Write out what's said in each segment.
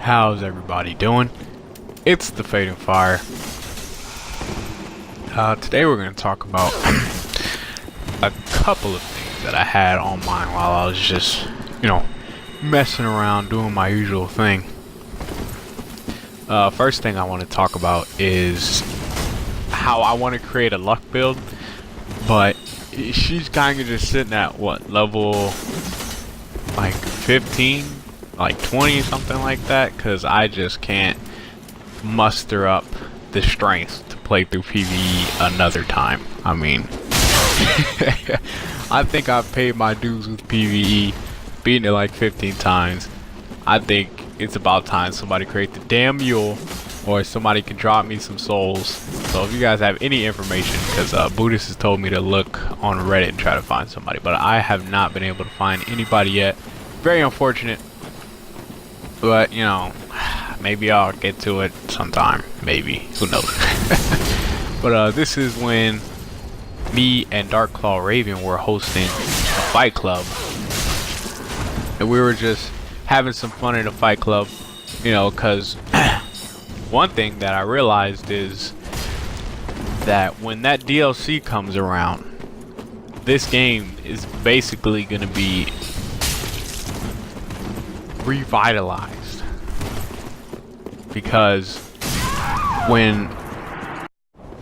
How's everybody doing? It's the Fading Fire. Today we're going to talk about a couple of things that I had on mind while I was just, messing around doing my usual thing. First thing I want to talk about is how I want to create a luck build, but she's kind of just sitting at what, level like 15, like 20, something like that, because I just can't muster up the strength to play through PvE another time. I mean, I think I've paid my dues with PvE, beating it like 15 times. I think it's about time somebody create the damn mule, or somebody can drop me some souls. So if you guys have any information, because Buddhist has told me to look on Reddit and try to find somebody, but I have not been able to find anybody yet. Very unfortunate, but maybe I'll get to it sometime. Maybe, who knows? But this is when me and Darkclaw Raven were hosting a fight club, and we were just having some fun in a fight club, because one thing that I realized is that when that DLC comes around, this game is basically going to be revitalized, because when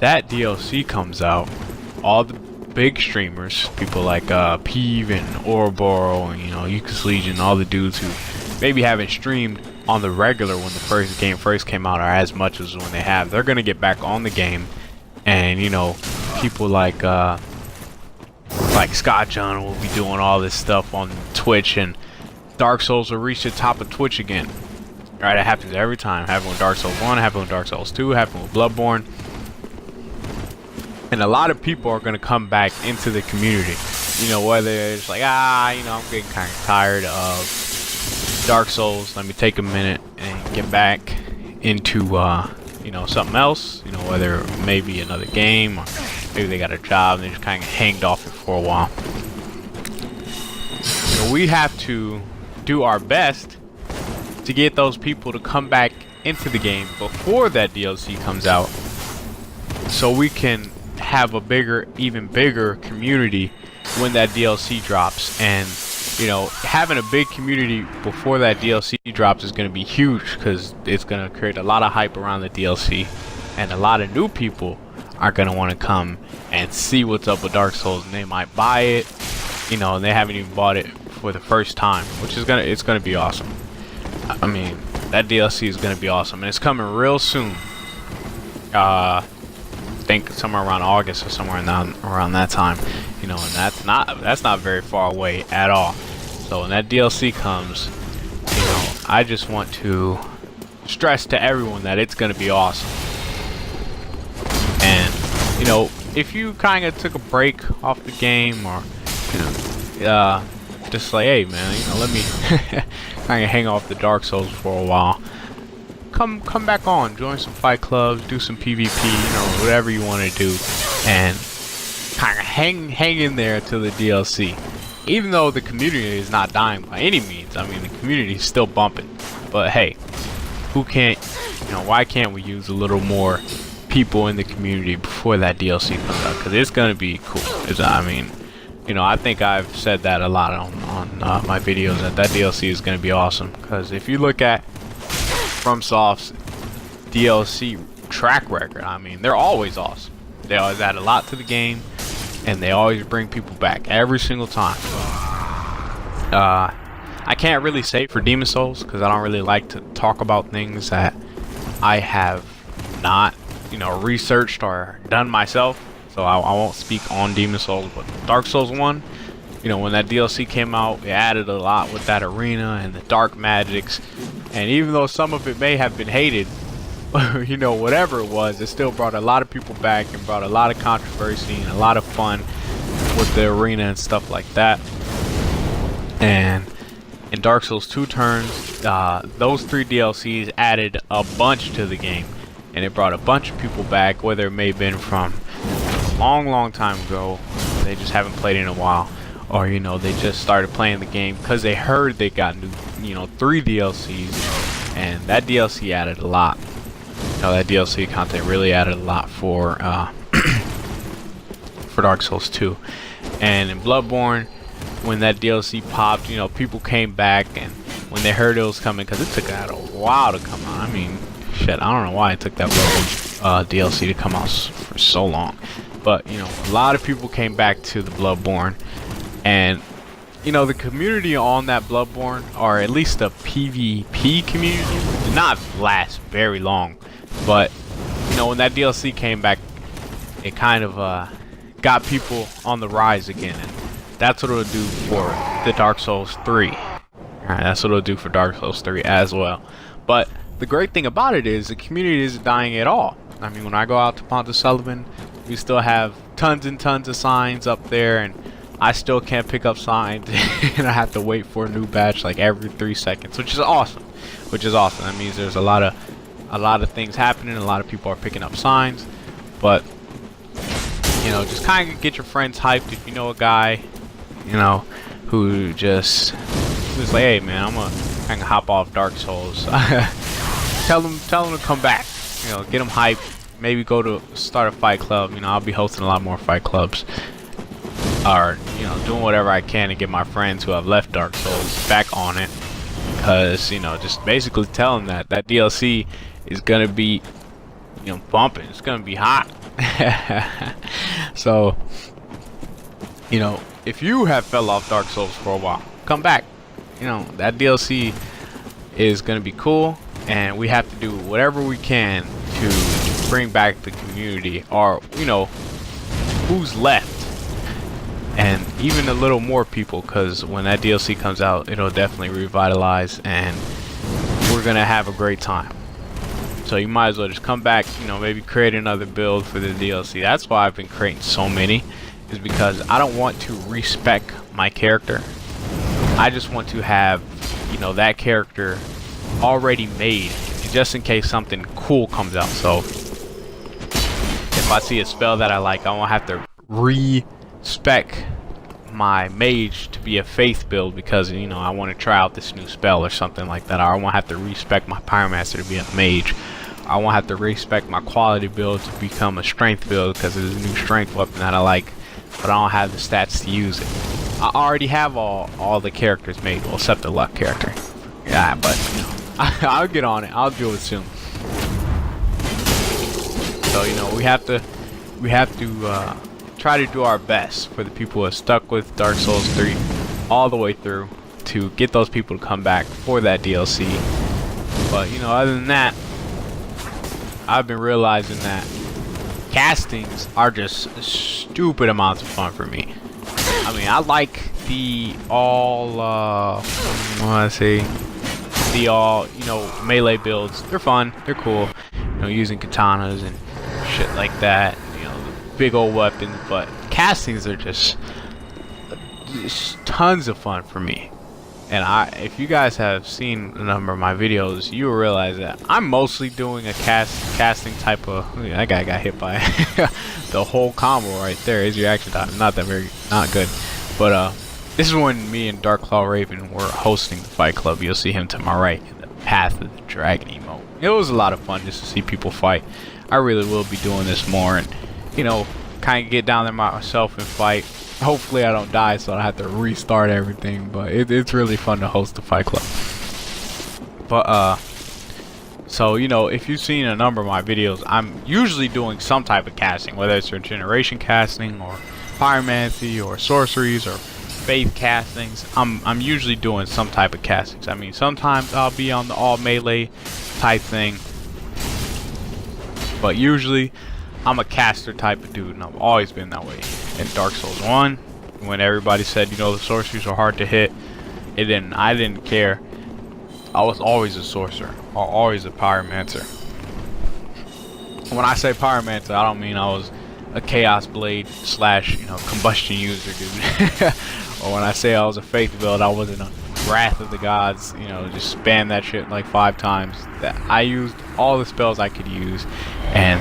that DLC comes out, all the big streamers, people like Peeve and Ouroboros and Eucus Legion, all the dudes who maybe haven't streamed on the regular when the first game came out, or as much as when they have, they're gonna get back on the game. And people like Scott John will be doing all this stuff on Twitch, and Dark Souls will reach the top of Twitch again. Right, it happens every time. Happened with Dark Souls 1, happened with Dark Souls 2, happened with Bloodborne. And a lot of people are gonna come back into the community. Whether it's like, I'm getting kind of tired of Dark Souls, let me take a minute and get back into something else, whether maybe another game, or maybe they got a job and they just kind of hanged off it for a while. So we have to do our best to get those people to come back into the game before that DLC comes out, so we can have a even bigger community when that DLC drops. And having a big community before that DLC drops is going to be huge, because it's going to create a lot of hype around the DLC, and a lot of new people are going to want to come and see what's up with Dark Souls, and they might buy it, and they haven't even bought it for the first time, which is it's going to be awesome. I mean, that DLC is going to be awesome, and it's coming real soon. I think somewhere around August or somewhere around that time, and that's not very far away at all. So when that DLC comes, I just want to stress to everyone that it's gonna be awesome. And if you kind of took a break off the game, or just like, hey man, let me kind of hang off the Dark Souls for a while, come back on, join some fight clubs, do some PvP, whatever you want to do, and kind of hang in there till the DLC. Even though the community is not dying by any means, I mean, the community is still bumping. But hey, who can't, why can't we use a little more people in the community before that DLC comes out? Because it's gonna be cool. I think I've said that a lot on my videos, that DLC is gonna be awesome. Because if you look at FromSoft's DLC track record, they're always awesome. They always add a lot to the game, and they always bring people back every single time. I can't really say for Demon Souls, because I don't really like to talk about things that I have not, researched or done myself. So I won't speak on Demon Souls. But Dark Souls 1, when that DLC came out, it added a lot with that arena and the dark magics. And even though some of it may have been hated, whatever it was, it still brought a lot of people back and brought a lot of controversy and a lot of fun with the arena and stuff like that. And in Dark Souls 2 turns, those 3 DLCs added a bunch to the game, and it brought a bunch of people back, whether it may have been from a long time ago, they just haven't played in a while, or they just started playing the game because they heard they got new, 3 DLCs, and that DLC added a lot. You know, that DLC content really added a lot for for Dark Souls 2. And in Bloodborne, when that DLC popped, you know, people came back, and when they heard it was coming, because it took a while to come out. I mean, shit, I don't know why it took that Bloodborne DLC to come out for so long. But, you know, a lot of people came back to the Bloodborne, and, you know, the community on that Bloodborne, or at least the PvP community, did not last very long. But, you know, when that DLC came back, it kind of got people on the rise again, and that's what it'll do for the Dark Souls 3. Alright, that's what it'll do for Dark Souls 3 as well. But the great thing about it is the community isn't dying at all. I mean, when I go out to Pontus Sullivan, we still have tons and tons of signs up there, and I still can't pick up signs, and I have to wait for a new batch like every 3 seconds, which is awesome. That means there's a lot of things happening, a lot of people are picking up signs. But, you know, just kind of get your friends hyped. If you know a guy, you know, who just like, hey man, I'm gonna kind of hop off Dark Souls. tell them to come back. You know, get them hyped. Maybe go to start a fight club. You know, I'll be hosting a lot more fight clubs, or, you know, doing whatever I can to get my friends who have left Dark Souls back on it. Because, you know, just basically tell them that DLC is gonna be, you know, bumping. It's gonna be hot. So, you know, if you have fell off Dark Souls for a while, come back. You know, that DLC is gonna be cool, and we have to do whatever we can to bring back the community, or, you know, who's left, and even a little more people, because when that DLC comes out, it'll definitely revitalize, and we're gonna have a great time. So you might as well just come back, you know, maybe create another build for the DLC. That's why I've been creating so many, is because I don't want to respec my character. I just want to have, you know, that character already made, just in case something cool comes out. So if I see a spell that I like, I won't have to respec my mage to be a faith build because, you know, I want to try out this new spell or something like that. Or I won't have to respec my pyromancer to be a mage. I won't have to respec my quality build to become a strength build because there's a new strength weapon that I like, but I don't have the stats to use it. I already have all the characters made, well, except the luck character. Yeah, but, you know, I'll get on it. I'll do it soon. So, you know, we have to try to do our best for the people who are stuck with Dark Souls 3 all the way through, to get those people to come back for that DLC. But, you know, other than that, I've been realizing that castings are just stupid amounts of fun for me. I mean, I like the all, you know, melee builds. They're fun, they're cool. You know, using katanas and shit like that. You know, big old weapons. But castings are just tons of fun for me. And if you guys have seen a number of my videos, you will realize that I'm mostly doing a casting type of. That guy got hit by the whole combo right there. His reaction time not good. But this is when me and Darklaw Raven were hosting the fight club. You'll see him to my right in the Path of the Dragon emote. It was a lot of fun just to see people fight. I really will be doing this more, and, you know, kind of get down there myself and fight. Hopefully I don't die, so I don't have to restart everything. But it's really fun to host the fight club. But so, you know, if you've seen a number of my videos, I'm usually doing some type of casting, whether it's regeneration casting or pyromancy or sorceries or faith castings. I'm usually doing some type of castings. I mean, sometimes I'll be on the all melee type thing, but usually I'm a caster type of dude, and I've always been that way. In Dark Souls 1, when everybody said, you know, the sorceries are hard to hit, I didn't care. I was always a sorcerer, or always a pyromancer. When I say pyromancer, I don't mean I was a chaos blade / you know, combustion user dude. Or when I say I was a faith build, I wasn't a Wrath of the Gods, you know, just spam that shit like 5 times. That I used all the spells I could use, and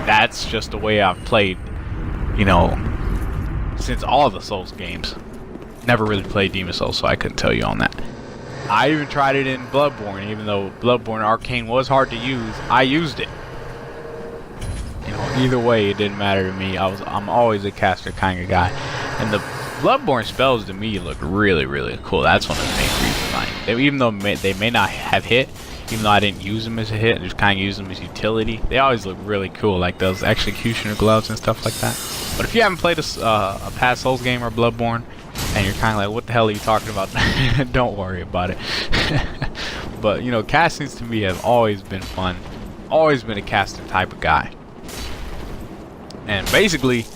that's just the way I've played, you know, since all the Souls games. Never really played Demon Souls, so I couldn't tell you on that. I even tried it in Bloodborne, even though Bloodborne Arcane was hard to use. I used it. You know, either way, it didn't matter to me. I'm always a caster kind of guy, and the Bloodborne spells to me look really, really cool. That's one of the main reasons I. Even though they may not have hit, even though I didn't use them as a hit, I just kind of use them as utility. They always look really cool, like those executioner gloves and stuff like that. But if you haven't played a past Souls game or Bloodborne, and you're kind of like, what the hell are you talking about? Don't worry about it. But you know, castings to me have always been fun. Always been a caster type of guy. And basically,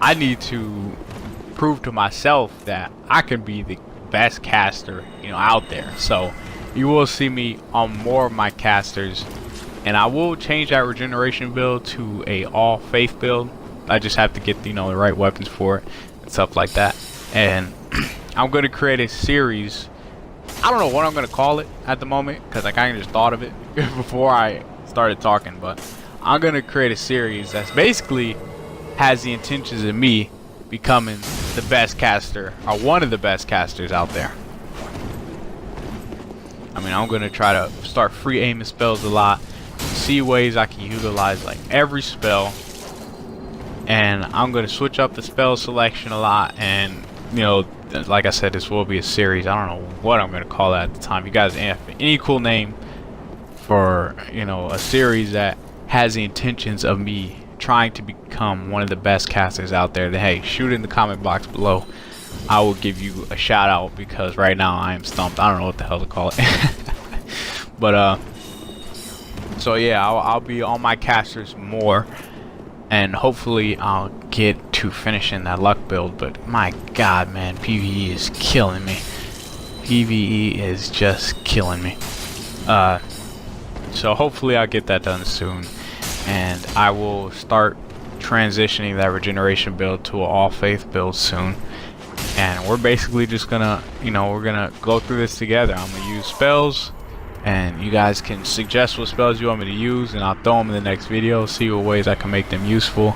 I need to prove to myself that I can be the best caster, you know, out there. So you will see me on more of my casters, and I will change that regeneration build to a all faith build. I just have to get, you know, the right weapons for it and stuff like that. And I'm going to create a series. I don't know what I'm going to call it at the moment, because I kind of just thought of it before I started talking, but I'm going to create a series that's basically has the intentions of me becoming the best caster, or one of the best casters out there. I mean, I'm going to try to start free aiming spells a lot, see ways I can utilize like every spell, and I'm going to switch up the spell selection a lot. And you know, like I said, this will be a series. I don't know what I'm going to call that at the time. You guys have any cool name for, you know, a series that has the intentions of me trying to become one of the best casters out there, then hey, shoot in the comment box below. I will give you a shout out, because right now I am stumped. I don't know what the hell to call it. But so yeah, I'll be on my casters more, and hopefully I'll get to finishing that luck build. But my god, man, PvE is killing me. PvE is just killing me. So hopefully I'll get that done soon, and I will start transitioning that regeneration build to an all faith build soon. And we're basically just gonna, you know, we're gonna go through this together. I'm gonna use spells, and you guys can suggest what spells you want me to use, and I'll throw them in the next video, see what ways I can make them useful,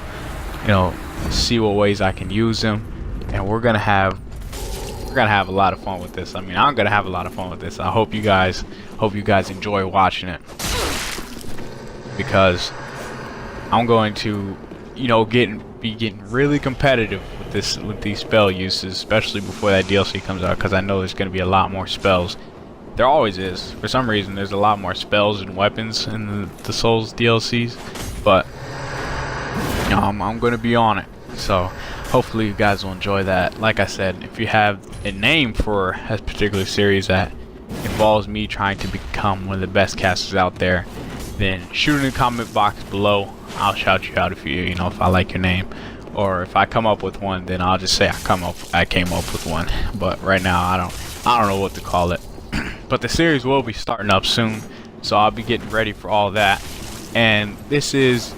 you know, see what ways I can use them. And we're gonna have a lot of fun with this. I mean, I'm gonna have a lot of fun with this. I hope you guys enjoy watching it, because I'm going to, you know, be getting really competitive with these spell uses, especially before that DLC comes out, because I know there's going to be a lot more spells. There always is. For some reason, there's a lot more spells and weapons in the Souls DLCs, but you know, I'm going to be on it. So hopefully you guys will enjoy that. Like I said, if you have a name for a particular series that involves me trying to become one of the best casters out there, then shoot in the comment box below. I'll shout you out if you know, if I like your name. Or if I come up with one, then I'll just say I came up with one. But right now I don't know what to call it. But the series will be starting up soon, so I'll be getting ready for all that. And this is